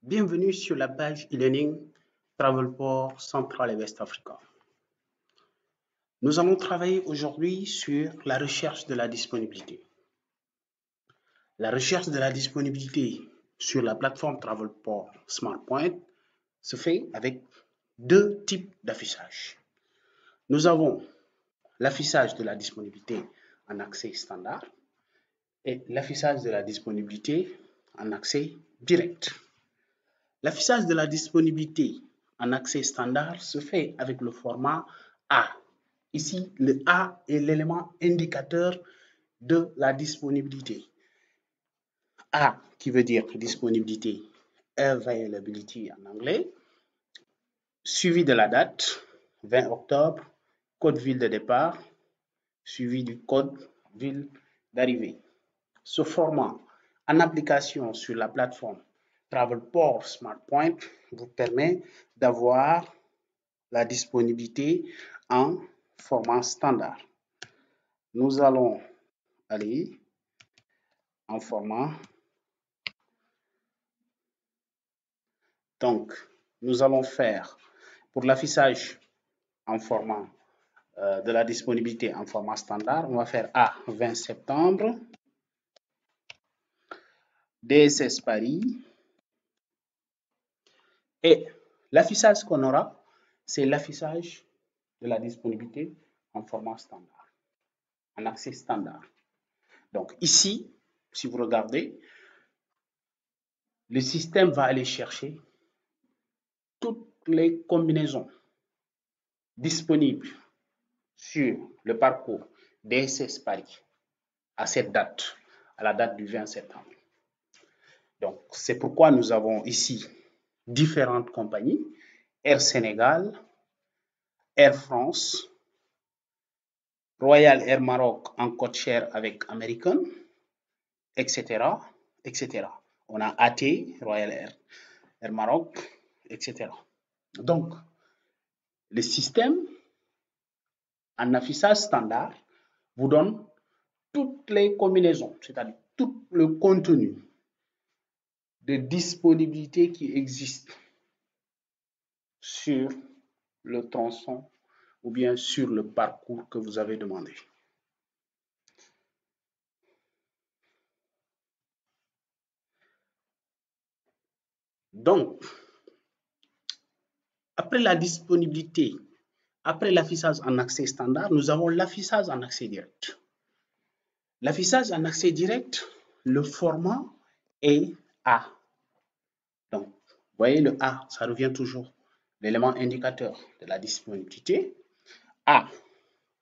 Bienvenue sur la page e-learning Travelport Central et West Africa. Nous allons travailler aujourd'hui sur la recherche de la disponibilité. La recherche de la disponibilité sur la plateforme Travelport SmartPoint se fait avec deux types d'affichage. Nous avons l'affichage de la disponibilité en accès standard et l'affichage de la disponibilité en accès direct. L'affichage de la disponibilité en accès standard se fait avec le format A. Ici, le A est l'élément indicateur de la disponibilité. A qui veut dire disponibilité, availability en anglais, suivi de la date, 20 octobre, code ville de départ, suivi du code ville d'arrivée. Ce format en application sur la plateforme Travelport SmartPoint vous permet d'avoir la disponibilité en format standard. Nous allons aller en format. Donc, nous allons faire pour l'affichage en format de la disponibilité en format standard, on va faire A 20 septembre, DSS Paris. Et l'affichage qu'on aura, c'est l'affichage de la disponibilité en format standard, en accès standard. Donc ici, si vous regardez, le système va aller chercher toutes les combinaisons disponibles sur le parcours DSS Paris à cette date, à la date du 20 septembre. Donc c'est pourquoi nous avons ici différentes compagnies, Air Sénégal, Air France, Royal Air Maroc en code share avec American, etc., etc. On a AT, Royal Air Maroc, etc. Donc, le système en affichage standard vous donne toutes les combinaisons, c'est-à-dire tout le contenu de disponibilité qui existe sur le tronçon ou bien sur le parcours que vous avez demandé. Donc, après la disponibilité, après l'affichage en accès standard, nous avons l'affichage en accès direct. L'affichage en accès direct, le format est A. Donc, vous voyez le A, ça revient toujours l'élément indicateur de la disponibilité. A,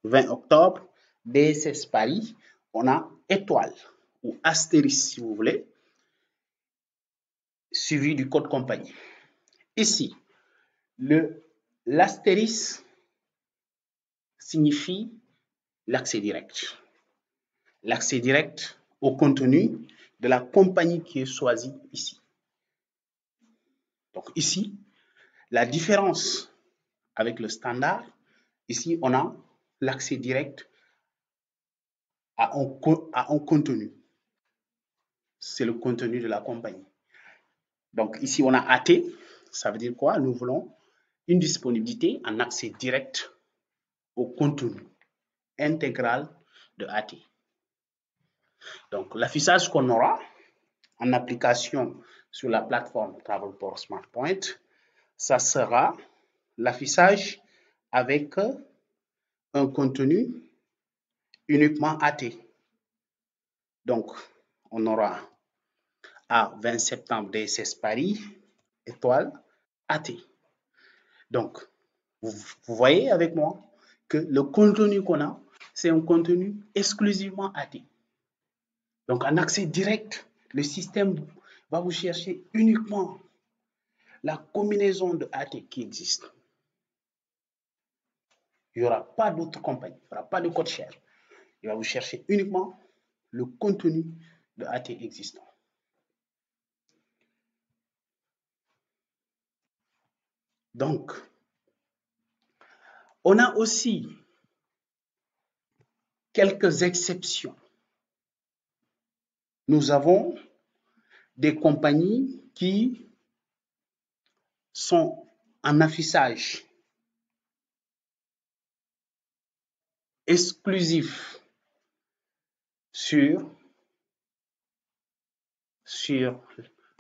20 octobre, DSS Paris, on a étoile ou astérisque si vous voulez, suivi du code compagnie. Ici, l'astérisque signifie l'accès direct. L'accès direct au contenu de la compagnie qui est choisie ici. Donc ici, la différence avec le standard, ici on a l'accès direct à un contenu. C'est le contenu de la compagnie. Donc ici on a AT, ça veut dire quoi? Nous voulons une disponibilité en accès direct au contenu intégral de AT. Donc l'affichage qu'on aura en application sur la plateforme Travelport SmartPoint, ça sera l'affichage avec un contenu uniquement AT. Donc, on aura à 20 septembre DSS Paris, étoile, AT. Donc, vous voyez avec moi que le contenu qu'on a, c'est un contenu exclusivement AT. Donc, en accès direct, le système va vous chercher uniquement la combinaison de AT qui existe. Il n'y aura pas d'autre compagnie, il n'y aura pas de code share. Il va vous chercher uniquement le contenu de AT existant. Donc, on a aussi quelques exceptions. Nous avons des compagnies qui sont en affichage exclusif sur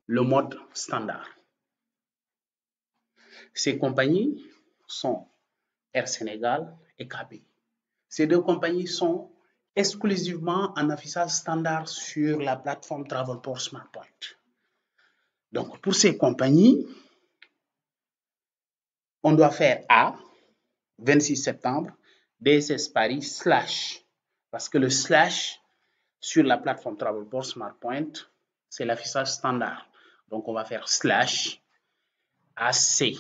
le mode standard. Ces compagnies sont Air Sénégal et KB. Ces deux compagnies sont exclusivement en affichage standard sur la plateforme Travelport SmartPoint. Donc, pour ces compagnies, on doit faire A, 26 septembre, DSS Paris, / parce que le / sur la plateforme Travelport SmartPoint, c'est l'affichage standard. Donc, on va faire / AC.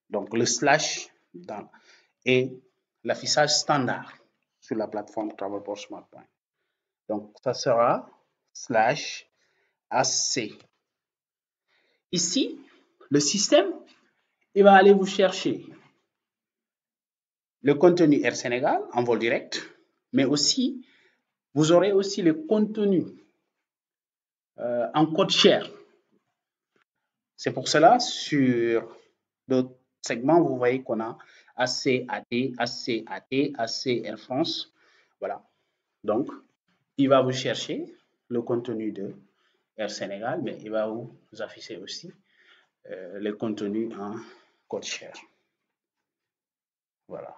Donc, le / est l'affichage standard sur la plateforme Travelport SmartPoint. Donc, ça sera / AC. Ici, le système, il va aller vous chercher le contenu Air Sénégal en vol direct, mais aussi, vous aurez aussi le contenu en code share. C'est pour cela, sur d'autres segments, vous voyez qu'on a AC, AT, AC, AT, AC, Air France. Voilà. Donc, il va vous chercher le contenu de Air Sénégal, mais il va vous afficher aussi le contenu en code share. Voilà.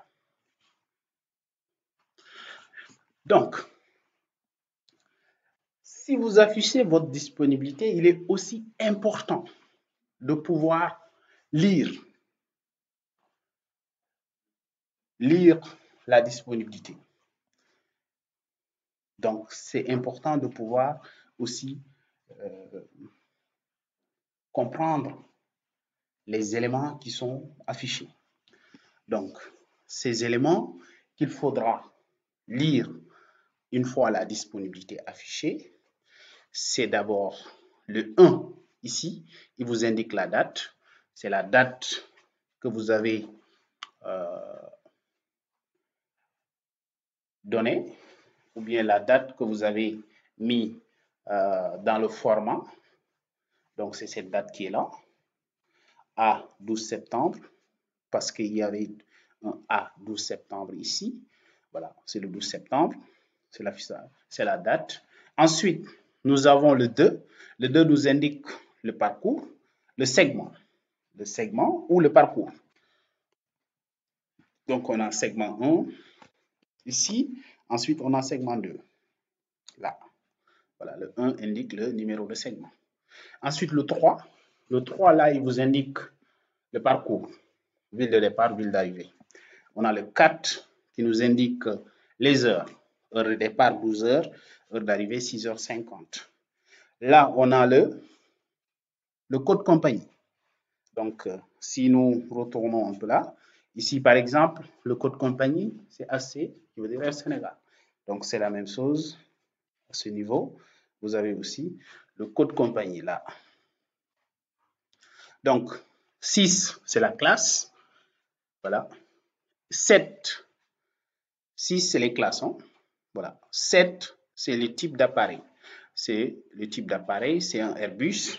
Donc, si vous affichez votre disponibilité, il est aussi important de pouvoir lire la disponibilité. Donc, c'est important de pouvoir aussi comprendre les éléments qui sont affichés. Donc, ces éléments qu'il faudra lire une fois la disponibilité affichée, c'est d'abord le 1 ici, il vous indique la date. C'est la date que vous avez donnée, ou bien la date que vous avez mis dans le format. Donc, c'est cette date qui est là, A 12 septembre, parce qu'il y avait un A 12 septembre ici. Voilà, c'est le 12 septembre, c'est la date. Ensuite, nous avons le 2. Le 2 nous indique le parcours, le segment ou le parcours. Donc, on a segment 1 ici. Ensuite, on a segment 2. Là. Voilà, le 1 indique le numéro de segment. Ensuite, le 3. Le 3, là, il vous indique le parcours. Ville de départ, ville d'arrivée. On a le 4 qui nous indique les heures. Heure de départ, 12 heures. Heure d'arrivée, 6h50. Là, on a le code compagnie. Donc, si nous retournons un peu là, ici, par exemple, le code compagnie, c'est AC, qui veut dire Air Sénégal. Donc, c'est la même chose à ce niveau. Vous avez aussi le code compagnie là. Donc, 6, c'est la classe. Voilà. 7, 6, c'est les classes. Hein? Voilà. 7, c'est le type d'appareil. C'est le type d'appareil, c'est un Airbus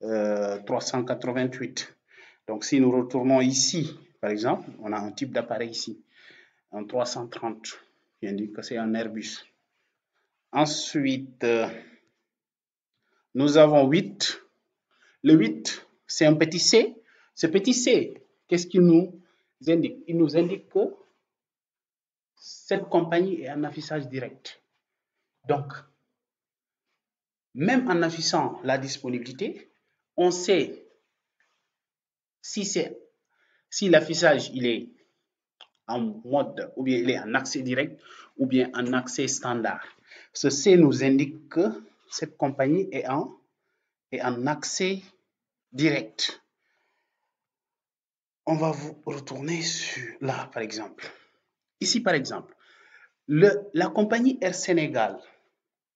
388. Donc, si nous retournons ici, par exemple, on a un type d'appareil ici, un 330, qui indique que c'est un Airbus. Ensuite, nous avons 8. Le 8, c'est un petit c. Ce petit c, qu'est-ce qu'il nous indique? Il nous indique que cette compagnie est en affichage direct. Donc, même en affichant la disponibilité, on sait si l'affichage il est en mode, ou bien il est en accès direct, ou bien en accès standard. Ce C nous indique que cette compagnie est en accès direct. On va vous retourner sur là, par exemple. Ici, par exemple, la compagnie Air Sénégal,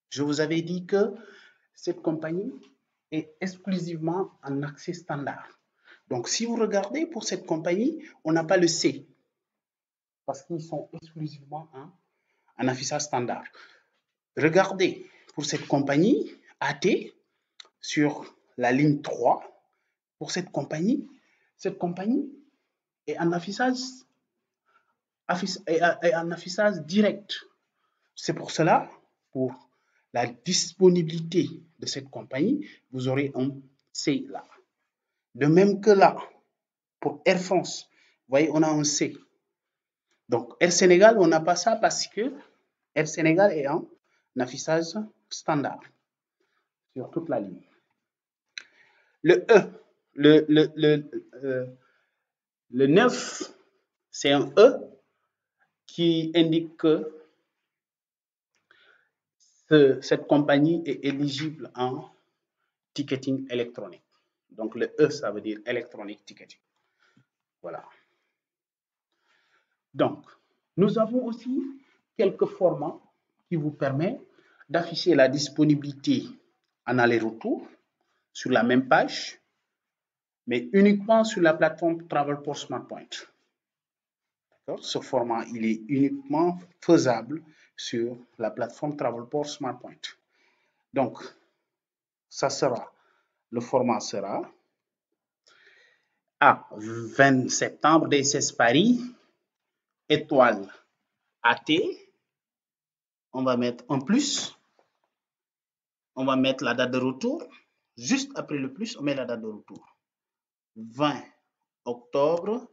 je vous avais dit que cette compagnie est exclusivement en accès standard. Donc, si vous regardez pour cette compagnie, on n'a pas le C parce qu'ils sont exclusivement en affichage standard. Regardez pour cette compagnie AT sur la ligne 3, pour cette compagnie est en affichage direct. C'est pour cela, pour la disponibilité de cette compagnie, vous aurez un C là. De même que là, pour Air France, vous voyez, on a un C. Donc, Air Sénégal, on n'a pas ça parce que Air Sénégal est en affichage standard sur toute la ligne. Le E, le 9, c'est un E qui indique que cette compagnie est éligible en ticketing électronique. Donc, le E, ça veut dire électronique ticketing. Voilà. Donc, nous avons aussi quelques formats qui vous permettent d'afficher la disponibilité en aller-retour sur la même page, mais uniquement sur la plateforme Travelport SmartPoint. Ce format, il est uniquement faisable sur la plateforme Travelport SmartPoint. Donc, ça sera, le format sera à 20 septembre DSS Paris, étoile AT, on va mettre un plus, on va mettre la date de retour, juste après le plus, on met la date de retour. 20 octobre.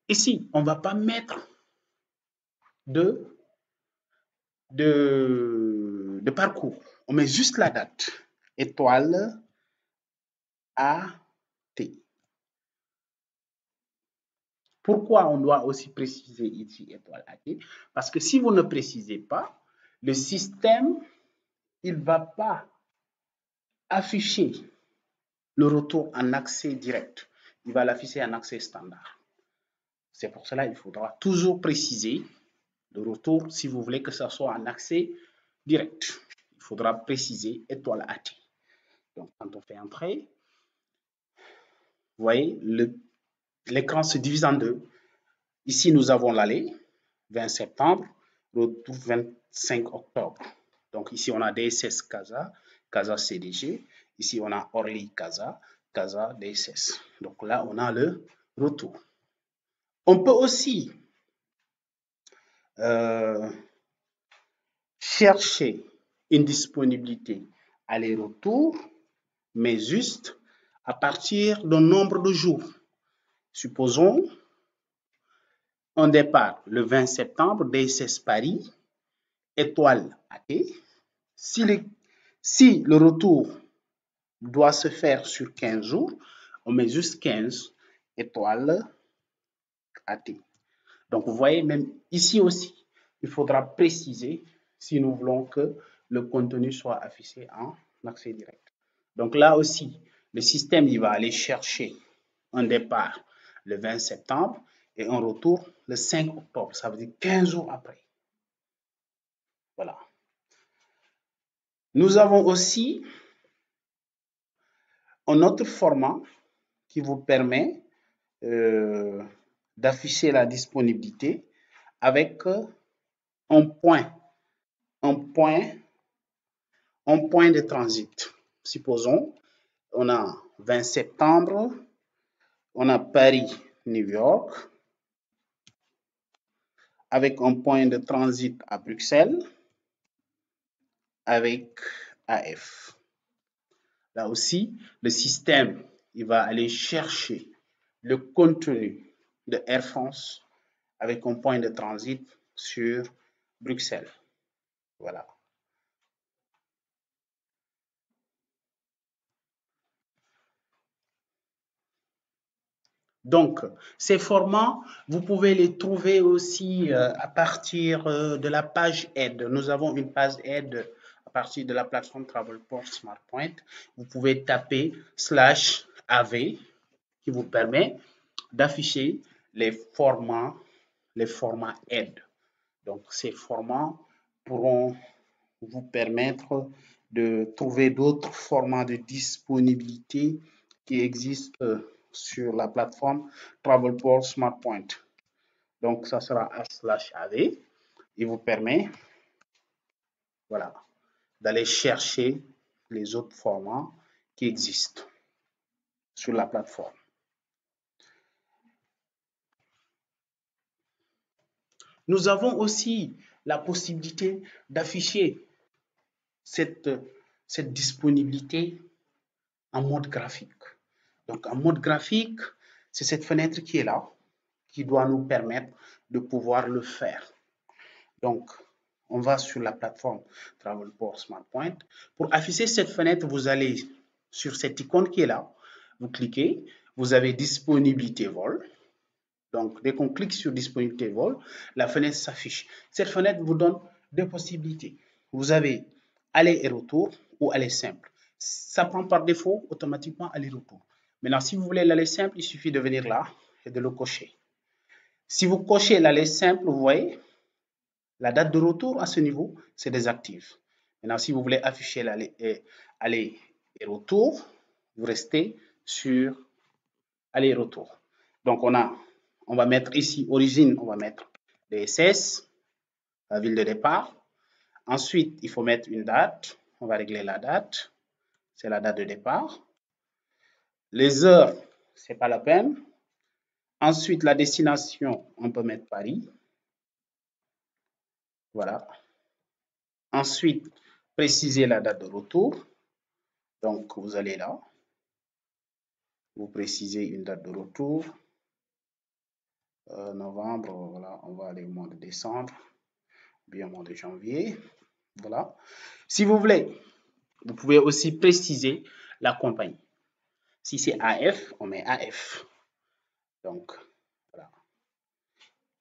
Ici, on ne va pas mettre de parcours. On met juste la date. Étoile AT. Pourquoi on doit aussi préciser ici étoile AT? Parce que si vous ne précisez pas, le système, il ne va pas afficher le retour en accès direct. Il va l'afficher en accès standard. C'est pour cela qu'il faudra toujours préciser le retour si vous voulez que ça soit en accès direct. Il faudra préciser étoile AT. Donc, quand on fait entrer, vous voyez, l'écran se divise en deux. Ici, nous avons l'aller, 20 septembre, retour 25 octobre. Donc, ici, on a DSS Casa, Casa CDG. Ici, on a Orly Casa, Casa DSS. Donc là, on a le retour. On peut aussi chercher une disponibilité aller-retour, mais juste à partir d'un nombre de jours. Supposons un départ le 20 septembre, DSS Paris, étoile AT. Si le retour doit se faire sur 15 jours, on met juste 15 étoile AT. Donc, vous voyez, même ici aussi, il faudra préciser si nous voulons que le contenu soit affiché en accès direct. Donc là aussi, le système, il va aller chercher un départ le 20 septembre et un retour le 5 octobre. Ça veut dire 15 jours après. Voilà. Nous avons aussi un autre format qui vous permet d'afficher la disponibilité avec un point de transit. Supposons, on a 20 septembre, on a Paris-New York, avec un point de transit à Bruxelles, avec AF. Là aussi, le système, il va aller chercher le contenu de Air France avec un point de transit sur Bruxelles. Voilà. Donc, ces formats, vous pouvez les trouver aussi à partir de la page aide. Nous avons une page aide à partir de la plateforme Travelport SmartPoint. Vous pouvez taper /AV qui vous permet d'afficher les formats aide. Donc, ces formats pourront vous permettre de trouver d'autres formats de disponibilité qui existent sur la plateforme Travelport SmartPoint. Donc, ça sera /AV. Il vous permet, voilà, d'aller chercher les autres formats qui existent sur la plateforme. Nous avons aussi la possibilité d'afficher cette disponibilité en mode graphique. Donc, en mode graphique, c'est cette fenêtre qui est là, qui doit nous permettre de pouvoir le faire. Donc, on va sur la plateforme Travelport SmartPoint. Pour afficher cette fenêtre, vous allez sur cette icône qui est là, vous cliquez, vous avez disponibilité vol. Donc, dès qu'on clique sur disponibilité vol, la fenêtre s'affiche. Cette fenêtre vous donne deux possibilités. Vous avez aller et retour ou aller simple. Ça prend par défaut automatiquement aller-retour. Maintenant, si vous voulez l'aller simple, il suffit de venir là et de le cocher. Si vous cochez l'aller simple, vous voyez, la date de retour à ce niveau, c'est désactive. Maintenant, si vous voulez afficher l'aller et retour, vous restez sur aller et retour. Donc, on va mettre ici origine, on va mettre DSS, la ville de départ. Ensuite, il faut mettre une date. On va régler la date. C'est la date de départ. Les heures, ce n'est pas la peine. Ensuite, la destination, on peut mettre Paris. Voilà. Ensuite, préciser la date de retour. Donc, vous allez là. Vous précisez une date de retour. Novembre, voilà, on va aller au mois de décembre, bien au mois de janvier. Voilà. Si vous voulez, vous pouvez aussi préciser la compagnie. Si c'est AF, on met AF. Donc, voilà.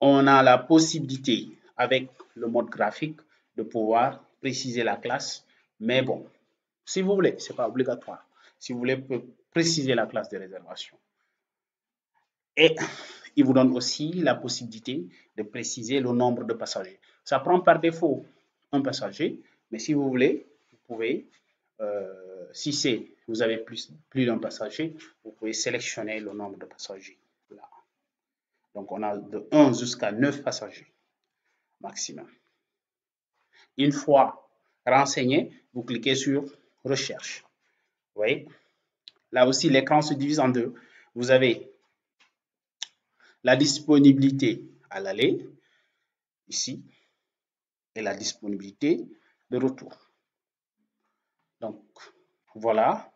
On a la possibilité, avec le mode graphique, de pouvoir préciser la classe. Mais bon, si vous voulez, ce n'est pas obligatoire. Si vous voulez, vous pouvez préciser la classe de réservation. Et il vous donne aussi la possibilité de préciser le nombre de passagers. Ça prend par défaut un passager, mais si vous voulez, vous pouvez, si vous avez plus d'un passager, vous pouvez sélectionner le nombre de passagers. Là. Donc, on a de 1 jusqu'à 9 passagers maximum. Une fois renseigné, vous cliquez sur Recherche. Vous voyez, là aussi, l'écran se divise en deux. Vous avez la disponibilité à l'aller, ici, et la disponibilité de retour. Donc, voilà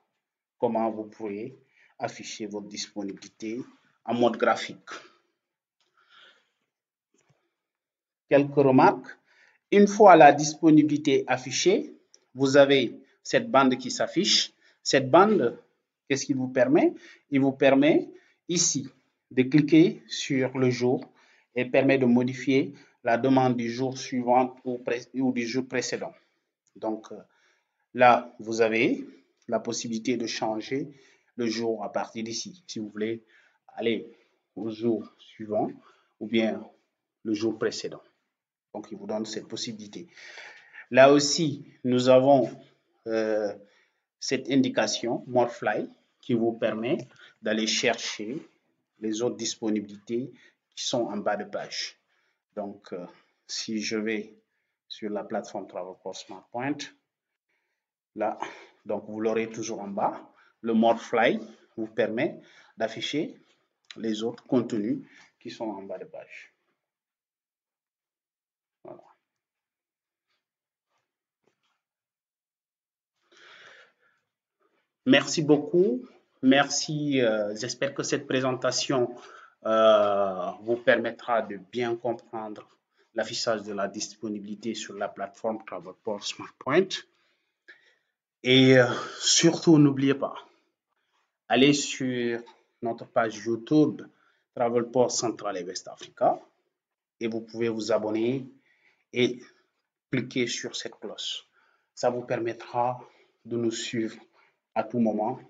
comment vous pouvez afficher votre disponibilité en mode graphique. Quelques remarques. Une fois la disponibilité affichée, vous avez cette bande qui s'affiche. Cette bande, qu'est-ce qu'il vous permet? Il vous permet ici de cliquer sur le jour et permet de modifier la demande du jour suivant ou du jour précédent. Donc là, vous avez la possibilité de changer le jour à partir d'ici. Si vous voulez aller au jour suivant ou bien le jour précédent. Donc, il vous donne cette possibilité. Là aussi, nous avons cette indication MoreFly qui vous permet d'aller chercher les autres disponibilités qui sont en bas de page. Donc, si je vais sur la plateforme Travelport SmartPoint, là, donc vous l'aurez toujours en bas. Le MoreFly vous permet d'afficher les autres contenus qui sont en bas de page. Voilà. Merci beaucoup. Merci. J'espère que cette présentation vous permettra de bien comprendre l'affichage de la disponibilité sur la plateforme Travelport SmartPoint. Et surtout, n'oubliez pas, allez sur notre page YouTube Travelport Central et West Africa et vous pouvez vous abonner et cliquer sur cette cloche. Ça vous permettra de nous suivre à tout moment